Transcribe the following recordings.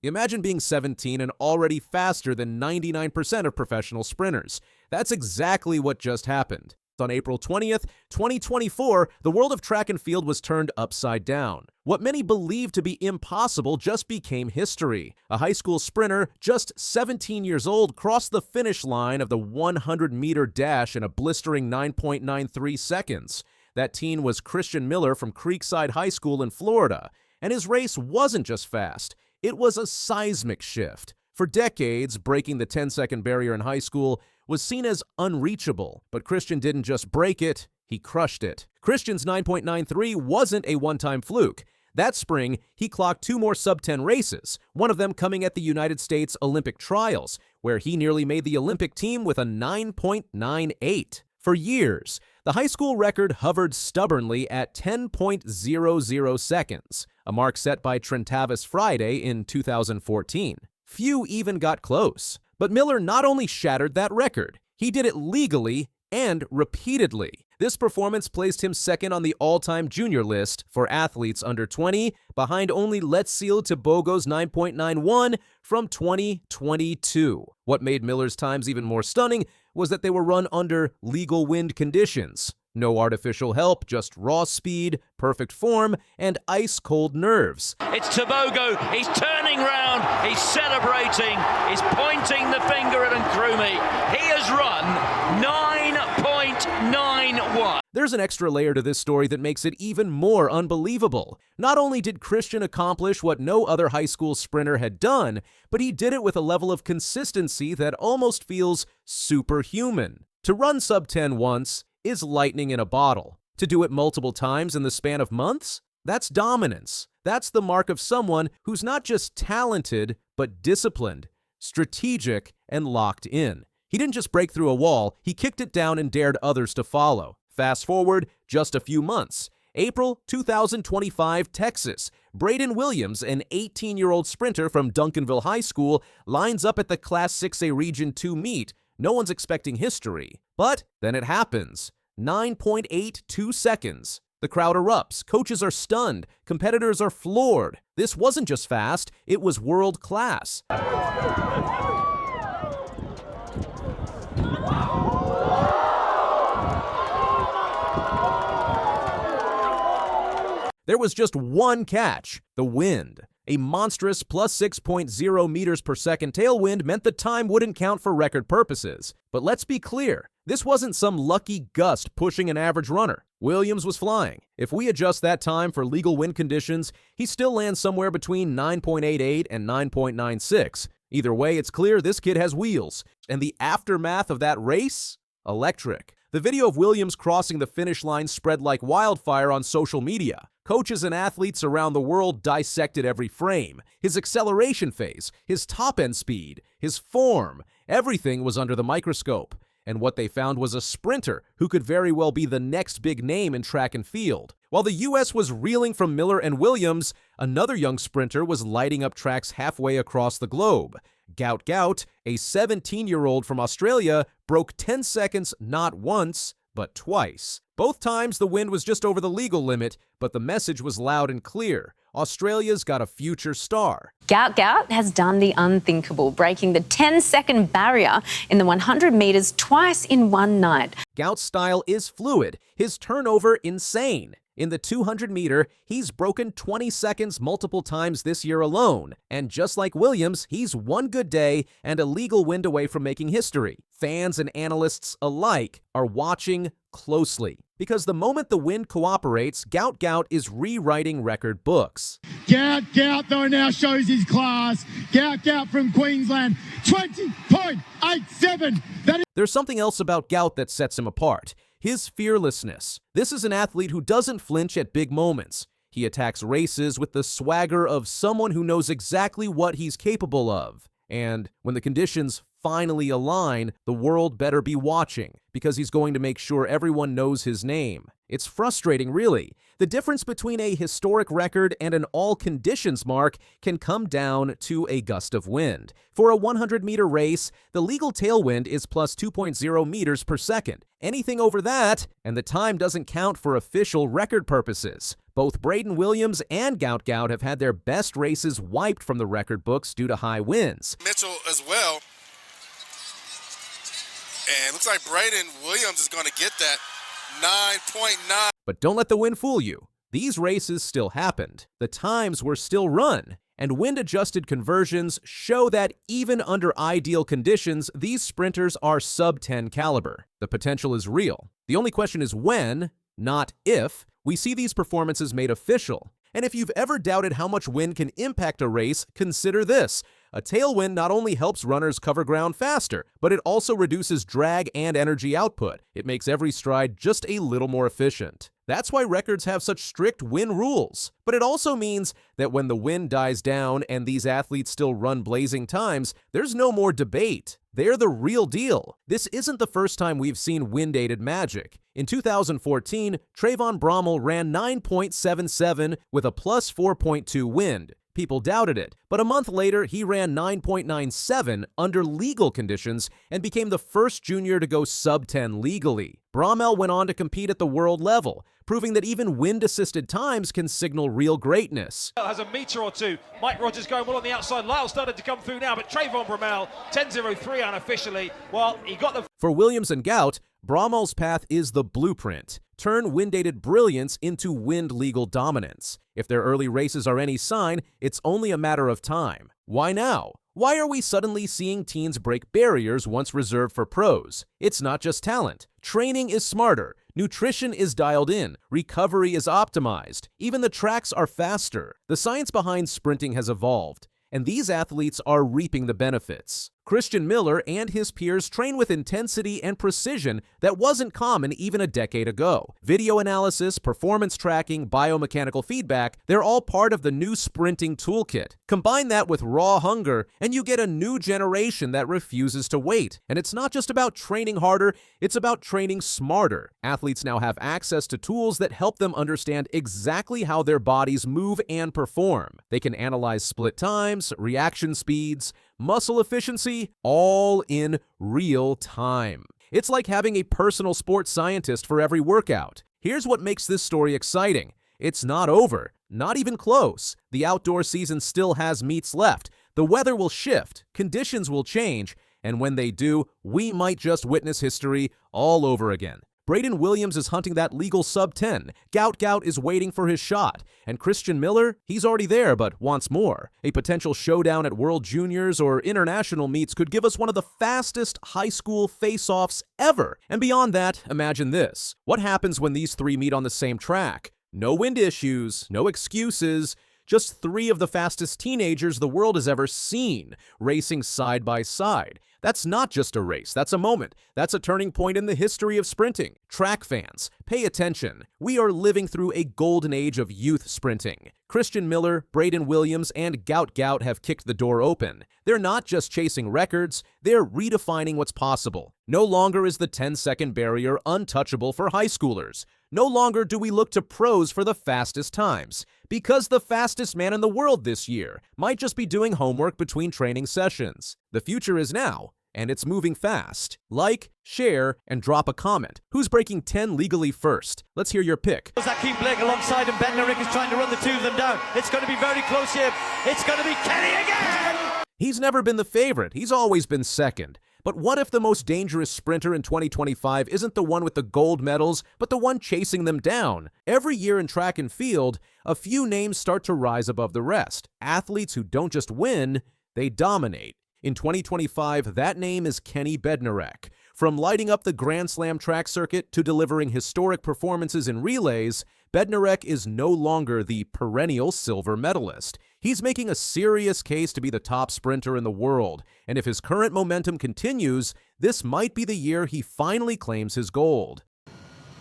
Imagine being 17 and already faster than 99% of professional sprinters. That's exactly what just happened. On April 20th, 2024, the world of track and field was turned upside down. What many believed to be impossible just became history. A high school sprinter, just 17 years old, crossed the finish line of the 100-meter dash in a blistering 9.93 seconds. That teen was Christian Miller from Creekside High School in Florida. And his race wasn't just fast, it was a seismic shift. For decades, breaking the 10-second barrier in high school was seen as unreachable, but Christian didn't just break it, he crushed it. Christian's 9.93 wasn't a one-time fluke. That spring, he clocked 2 more sub-10 races, one of them coming at the United States Olympic trials, where he nearly made the Olympic team with a 9.98. For years, the high school record hovered stubbornly at 10.00 seconds, a mark set by Trentavis Friday in 2014. Few even got close. But Miller not only shattered that record, he did it legally and repeatedly. This performance placed him second on the all-time junior list for athletes under 20, behind only Letziel Tebogo's 9.91 from 2022. What made Miller's times even more stunning was that they were run under legal wind conditions. No artificial help, just raw speed, perfect form, and ice-cold nerves. It's Tebogo, he's turning round, he's celebrating, he's pointing the finger at Nkrumah. He has run 9.91. There's an extra layer to this story that makes it even more unbelievable. Not only did Christian accomplish what no other high school sprinter had done, but he did it with a level of consistency that almost feels superhuman. To run sub-10 once is lightning in a bottle. To do it multiple times in the span of months? That's dominance. That's the mark of someone who's not just talented, but disciplined, strategic, and locked in. He didn't just break through a wall, he kicked it down and dared others to follow. Fast forward just a few months. April 2025, Texas. Brayden Williams, an 18-year-old sprinter from Duncanville High School, lines up at the Class 6A Region 2 meet. No one's expecting history. But then it happens. 9.82 seconds. The crowd erupts, coaches are stunned, competitors are floored. This wasn't just fast, it was world class. There was just one catch, the wind. A monstrous plus 6.0 meters per second tailwind meant the time wouldn't count for record purposes. But let's be clear, this wasn't some lucky gust pushing an average runner. Williams was flying. If we adjust that time for legal wind conditions, he still lands somewhere between 9.88 and 9.96. Either way, it's clear this kid has wheels. And the aftermath of that race? Electric. The video of Williams crossing the finish line spread like wildfire on social media. Coaches and athletes around the world dissected every frame. His acceleration phase, his top-end speed, his form, everything was under the microscope. And what they found was a sprinter who could very well be the next big name in track and field. While the U.S. was reeling from Miller and Williams, another young sprinter was lighting up tracks halfway across the globe. Gout Gout, a 17-year-old from Australia, broke 10 seconds not once, but twice. Both times the wind was just over the legal limit, but the message was loud and clear. Australia's got a future star. Gout Gout has done the unthinkable, breaking the 10-second barrier in the 100 meters twice in one night. Gout's style is fluid, his turnover insane. In the 200-meter, he's broken 20 seconds multiple times this year alone. And just like Williams, he's one good day and a legal wind away from making history. Fans and analysts alike are watching closely, because the moment the wind cooperates, Gout Gout is rewriting record books. Gout Gout, though, now shows his class. Gout Gout from Queensland, 20.87. There's something else about Gout that sets him apart. His fearlessness. This is an athlete who doesn't flinch at big moments. He attacks races with the swagger of someone who knows exactly what he's capable of. And when the conditions finally align, the world better be watching, because he's going to make sure everyone knows his name. It's frustrating, really. The difference between a historic record and an all-conditions mark can come down to a gust of wind. For a 100-meter race, the legal tailwind is plus 2.0 meters per second. Anything over that, and the time doesn't count for official record purposes. Both Brayden Williams and Gout Gout have had their best races wiped from the record books due to high winds. Mitchell as well. And looks like Brayden Williams is going to get that 9.9. But don't let the wind fool you. These races still happened. The times were still run. And wind-adjusted conversions show that even under ideal conditions, these sprinters are sub-10 caliber. The potential is real. The only question is when, not if, we see these performances made official. And if you've ever doubted how much wind can impact a race, consider this. A tailwind not only helps runners cover ground faster, but it also reduces drag and energy output. It makes every stride just a little more efficient. That's why records have such strict wind rules. But it also means that when the wind dies down and these athletes still run blazing times, there's no more debate. They're the real deal. This isn't the first time we've seen wind-aided magic. In 2014, Trayvon Brommel ran 9.77 with a plus 4.2 wind. People doubted it, but a month later, he ran 9.97 under legal conditions and became the first junior to go sub-10 legally. Brommel went on to compete at the world level, proving that even wind-assisted times can signal real greatness. Has a meter or two. Mike Rogers going well on the outside. Lyle started to come through now, but Trayvon Brommel, 10.03 unofficially. Well, he got the... For Williams and Gout, Brommel's path is the blueprint. Turn wind-aided brilliance into wind-legal dominance. If their early races are any sign, it's only a matter of time. Why now? Why are we suddenly seeing teens break barriers once reserved for pros? It's not just talent. Training is smarter. Nutrition is dialed in. Recovery is optimized. Even the tracks are faster. The science behind sprinting has evolved, and these athletes are reaping the benefits. Christian Miller and his peers train with intensity and precision that wasn't common even a decade ago. Video analysis, performance tracking, biomechanical feedback, they're all part of the new sprinting toolkit. Combine that with raw hunger, and you get a new generation that refuses to wait. And it's not just about training harder, it's about training smarter. Athletes now have access to tools that help them understand exactly how their bodies move and perform. They can analyze split times, reaction speeds, muscle efficiency, all in real time. It's like having a personal sports scientist for every workout. Here's what makes this story exciting. It's not over, not even close. The outdoor season still has meets left. The weather will shift, conditions will change, and when they do, we might just witness history all over again. Brayden Williams is hunting that legal sub-10. Gout Gout is waiting for his shot. And Christian Miller, he's already there but wants more. A potential showdown at World Juniors or international meets could give us one of the fastest high school face-offs ever. And beyond that, imagine this. What happens when these three meet on the same track? No wind issues, no excuses. Just three of the fastest teenagers the world has ever seen, racing side by side. That's not just a race, that's a moment. That's a turning point in the history of sprinting. Track fans, pay attention. We are living through a golden age of youth sprinting. Christian Miller, Brayden Williams, and Gout Gout have kicked the door open. They're not just chasing records, they're redefining what's possible. No longer is the 10-second barrier untouchable for high schoolers. No longer do we look to pros for the fastest times, because the fastest man in the world this year might just be doing homework between training sessions. The future is now, and it's moving fast. Like, share, and drop a comment. Who's breaking 10 legally first? Let's hear your pick. Akeem Blake alongside him. Bednarek is trying to run the two of them down. It's going to be very close here. It's going to be Kenny again! He's never been the favorite. He's always been second. But what if the most dangerous sprinter in 2025 isn't the one with the gold medals, but the one chasing them down? Every year in track and field, a few names start to rise above the rest. Athletes who don't just win, they dominate. In 2025, that name is Kenny Bednarek. From lighting up the Grand Slam track circuit to delivering historic performances in relays, Bednarek is no longer the perennial silver medalist. He's making a serious case to be the top sprinter in the world, and if his current momentum continues, this might be the year he finally claims his gold.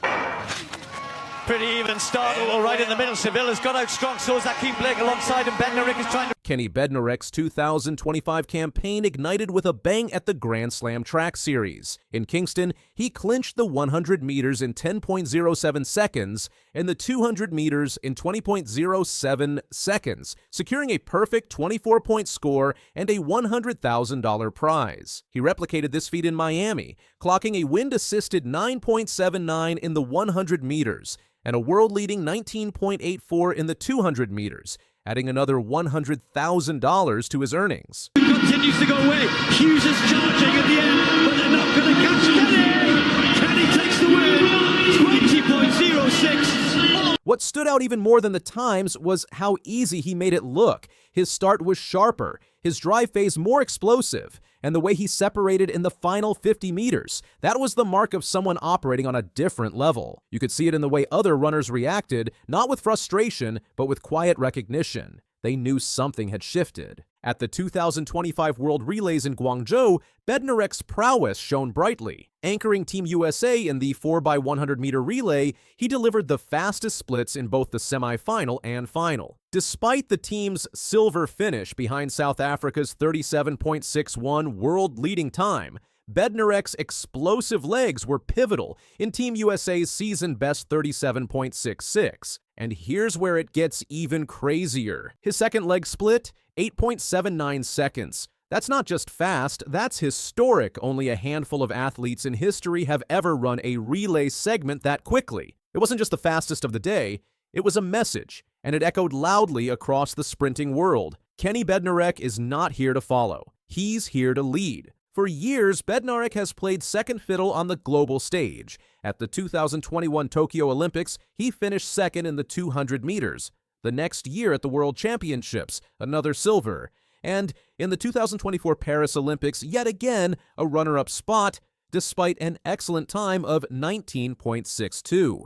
Pretty even start, all right in the middle. Seville has got out strong, so is Akeem Blake alongside him. Bednarek is trying to... Kenny Bednarek's 2025 campaign ignited with a bang at the Grand Slam Track Series. In Kingston, he clinched the 100 meters in 10.07 seconds and the 200 meters in 20.07 seconds, securing a perfect 24-point score and a $100,000 prize. He replicated this feat in Miami, clocking a wind-assisted 9.79 in the 100 meters and a world-leading 19.84 in the 200 meters, adding another $100,000 to his earnings. Continues to go away. Hughes is charging at the end, but they're not going to catch Kenny. Kenny takes the win, 20.06. What stood out even more than the times was how easy he made it look. His start was sharper, his drive phase more explosive, and the way he separated in the final 50 meters. That was the mark of someone operating on a different level. You could see it in the way other runners reacted, not with frustration, but with quiet recognition. They knew something had shifted. At the 2025 World Relays in Guangzhou, Bednarek's prowess shone brightly. Anchoring Team USA in the 4x100 meter relay, he delivered the fastest splits in both the semifinal and final. Despite the team's silver finish behind South Africa's 37.61 world-leading time, Bednarek's explosive legs were pivotal in Team USA's season-best 37.66. And here's where it gets even crazier. His second leg split, 8.79 seconds. That's not just fast, that's historic. Only a handful of athletes in history have ever run a relay segment that quickly. It wasn't just the fastest of the day, it was a message, and it echoed loudly across the sprinting world. Kenny Bednarek is not here to follow. He's here to lead. For years, Bednarek has played second fiddle on the global stage. At the 2021 Tokyo Olympics, he finished second in the 200 meters. The next year at the World Championships, another silver. And in the 2024 Paris Olympics, yet again, a runner-up spot, despite an excellent time of 19.62.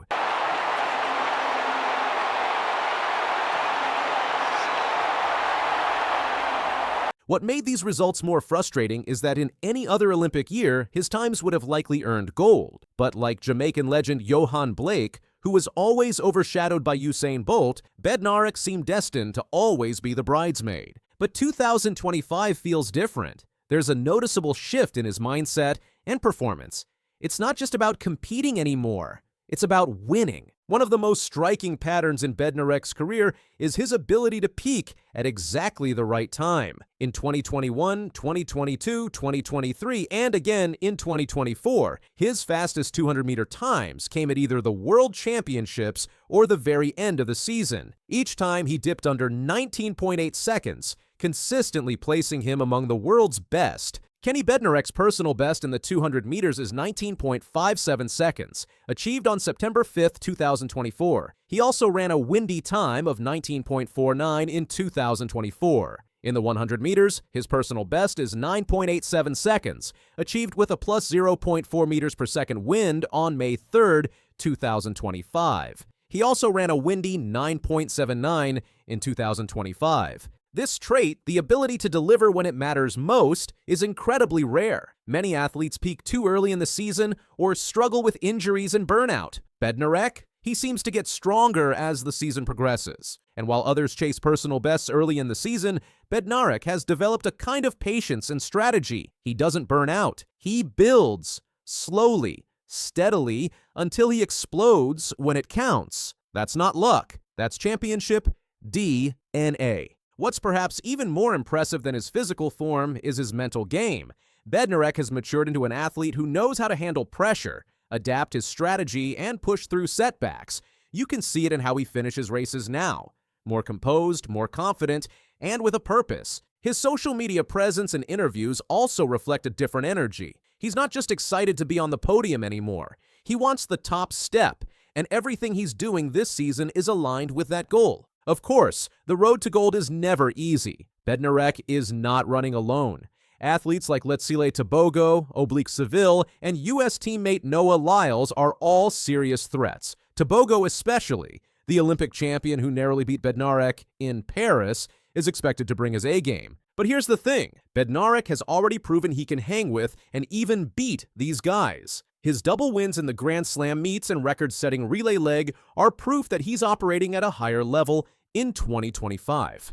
What made these results more frustrating is that in any other Olympic year, his times would have likely earned gold. But like Jamaican legend Johan Blake, who was always overshadowed by Usain Bolt, Bednarek seemed destined to always be the bridesmaid. But 2025 feels different. There's a noticeable shift in his mindset and performance. It's not just about competing anymore. It's about winning. One of the most striking patterns in Bednarek's career is his ability to peak at exactly the right time. In 2021, 2022, 2023, and again in 2024, his fastest 200-meter times came at either the World Championships or the very end of the season. Each time he dipped under 19.8 seconds, consistently placing him among the world's best. Kenny Bednarek's personal best in the 200 meters is 19.57 seconds, achieved on September 5, 2024. He also ran a windy time of 19.49 in 2024. In the 100 meters, his personal best is 9.87 seconds, achieved with a plus 0.4 meters per second wind on May 3, 2025. He also ran a windy 9.79 in 2025. This trait, the ability to deliver when it matters most, is incredibly rare. Many athletes peak too early in the season or struggle with injuries and burnout. Bednarek? He seems to get stronger as the season progresses. And while others chase personal bests early in the season, Bednarek has developed a kind of patience and strategy. He doesn't burn out. He builds, slowly, steadily, until he explodes when it counts. That's not luck. That's championship DNA. What's perhaps even more impressive than his physical form is his mental game. Bednarek has matured into an athlete who knows how to handle pressure, adapt his strategy, and push through setbacks. You can see it in how he finishes races now. More composed, more confident, and with a purpose. His social media presence and interviews also reflect a different energy. He's not just excited to be on the podium anymore. He wants the top step, and everything he's doing this season is aligned with that goal. Of course, the road to gold is never easy. Bednarek is not running alone. Athletes like Letsile Tebogo, Seville, and U.S. teammate Noah Lyles are all serious threats. Tebogo especially, the Olympic champion who narrowly beat Bednarek in Paris, is expected to bring his A-game. But here's the thing, Bednarek has already proven he can hang with and even beat these guys. His double wins in the Grand Slam meets and record-setting relay leg are proof that he's operating at a higher level in 2025.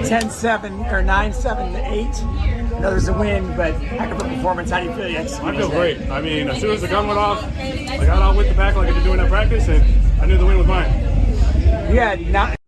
10-7 or 9-7-8. I know there's a win, but heck of a performance. How do you feel? I feel great. I mean, as soon as the gun went off, I got out with the back like I've been doing at practice, and I knew the win was mine.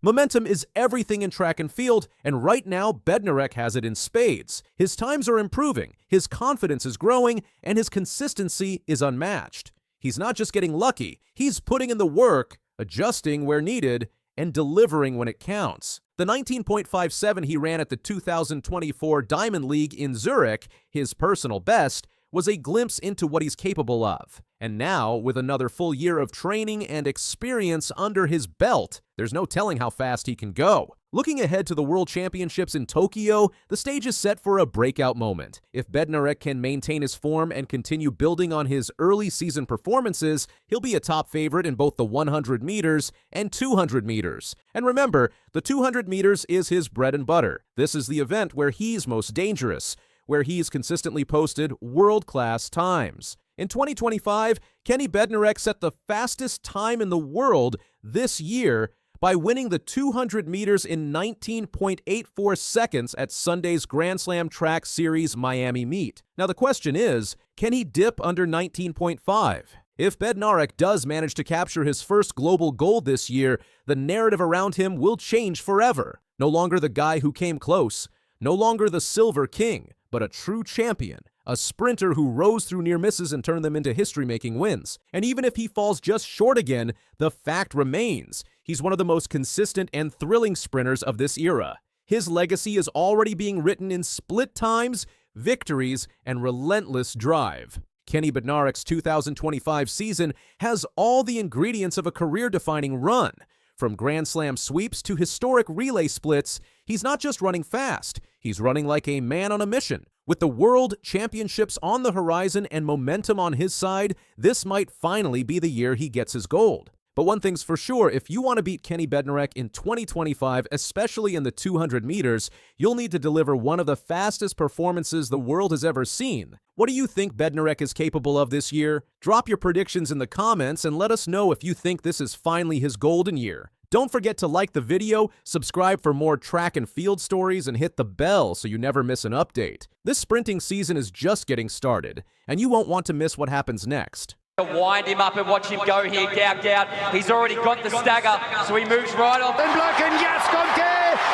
Momentum is everything in track and field, and right now, Bednarek has it in spades. His times are improving, his confidence is growing, and his consistency is unmatched. He's not just getting lucky, he's putting in the work, adjusting where needed, and delivering when it counts. The 19.57 he ran at the 2024 Diamond League in Zurich, his personal best, was a glimpse into what he's capable of. And now, with another full year of training and experience under his belt, there's no telling how fast he can go. Looking ahead to the World Championships in Tokyo, the stage is set for a breakout moment. If Bednarek can maintain his form and continue building on his early season performances, he'll be a top favorite in both the 100 meters and 200 meters. And remember, the 200 meters is his bread and butter. This is the event where he's most dangerous, where he's consistently posted world-class times. In 2025, Kenny Bednarek set the fastest time in the world this year by winning the 200 meters in 19.84 seconds at Sunday's Grand Slam Track Series Miami meet. Now the question is, can he dip under 19.5? If Bednarek does manage to capture his first global gold this year, the narrative around him will change forever. No longer the guy who came close, no longer the Silver King, but a true champion, a sprinter who rose through near misses and turned them into history-making wins. And even if he falls just short again, the fact remains, he's one of the most consistent and thrilling sprinters of this era. His legacy is already being written in split times, victories, and relentless drive. Kenny Bednarek's 2025 season has all the ingredients of a career-defining run. From Grand Slam sweeps to historic relay splits, he's not just running fast, he's running like a man on a mission. With the World Championships on the horizon and momentum on his side, this might finally be the year he gets his gold. But one thing's for sure, if you want to beat Kenny Bednarek in 2025, especially in the 200 meters, you'll need to deliver one of the fastest performances the world has ever seen. What do you think Bednarek is capable of this year? Drop your predictions in the comments and let us know if you think this is finally his golden year. Don't forget to like the video, subscribe for more track and field stories, and hit the bell so you never miss an update. This sprinting season is just getting started, and you won't want to miss what happens next. Wind him up and watch him go here, Gout Gout. He's already got the stagger, so he moves right off. Den Blöcken, jetzt kommt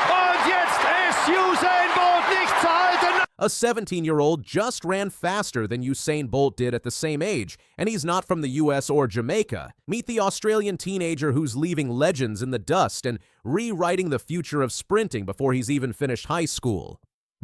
und jetzt ist Usain Bolt nicht zu halten. A 17-year-old just ran faster than Usain Bolt did at the same age, and he's not from the US or Jamaica. Meet the Australian teenager who's leaving legends in the dust and rewriting the future of sprinting before he's even finished high school.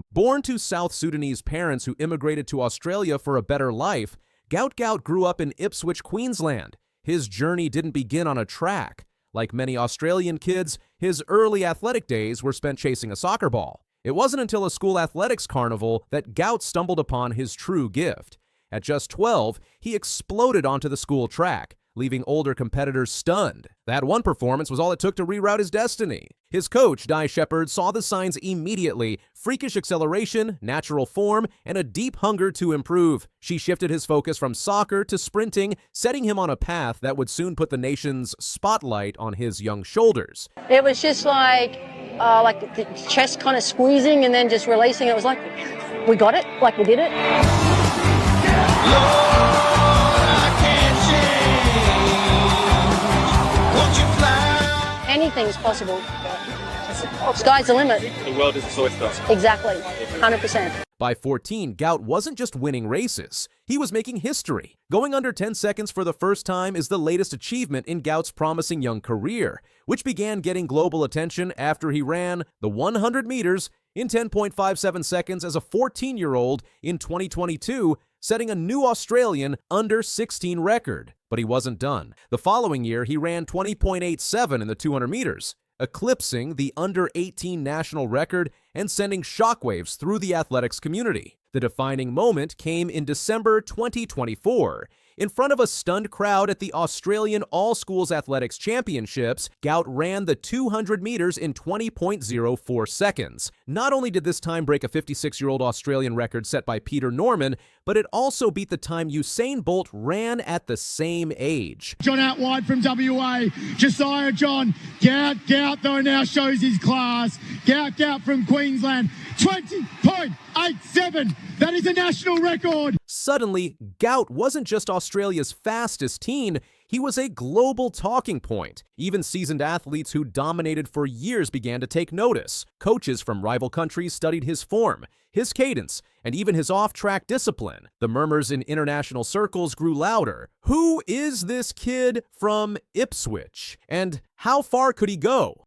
Born to South Sudanese parents who immigrated to Australia for a better life, Gout Gout grew up in Ipswich, Queensland. His journey didn't begin on a track. Like many Australian kids, his early athletic days were spent chasing a soccer ball. It wasn't until a school athletics carnival that Gout stumbled upon his true gift. At just 12, he exploded onto the school track, leaving older competitors stunned. That one performance was all it took to reroute his destiny. His coach, Di Shepherd, saw the signs immediately: freakish acceleration, natural form, and a deep hunger to improve. She shifted his focus from soccer to sprinting, setting him on a path that would soon put the nation's spotlight on his young shoulders. It was just like the chest kind of squeezing and then just releasing. It was like, we got it, like we did it. Anything's possible. Sky's the limit. The world is a oyster. Exactly, 100%. By 14, Gout wasn't just winning races. He was making history. Going under 10 seconds for the first time is the latest achievement in Gout's promising young career, which began getting global attention after he ran the 100 meters in 10.57 seconds as a 14-year-old in 2022, setting a new Australian under 16 record. But he wasn't done. The following year, he ran 20.87 in the 200 meters, eclipsing the under 18 national record and sending shockwaves through the athletics community. The defining moment came in December 2024. In front of a stunned crowd at the Australian All-Schools Athletics Championships, Gout ran the 200 meters in 20.04 seconds. Not only did this time break a 56-year-old Australian record set by Peter Norman, but it also beat the time Usain Bolt ran at the same age. John out wide from WA. Josiah John. Gout though now shows his class. Gout from Queensland. 20.87. That is a national record. Suddenly, Gout wasn't just Australia's fastest teen, he was a global talking point. Even seasoned athletes who dominated for years began to take notice. Coaches from rival countries studied his form, his cadence, and even his off-track discipline. The murmurs in international circles grew louder. Who is this kid from Ipswich? And how far could he go?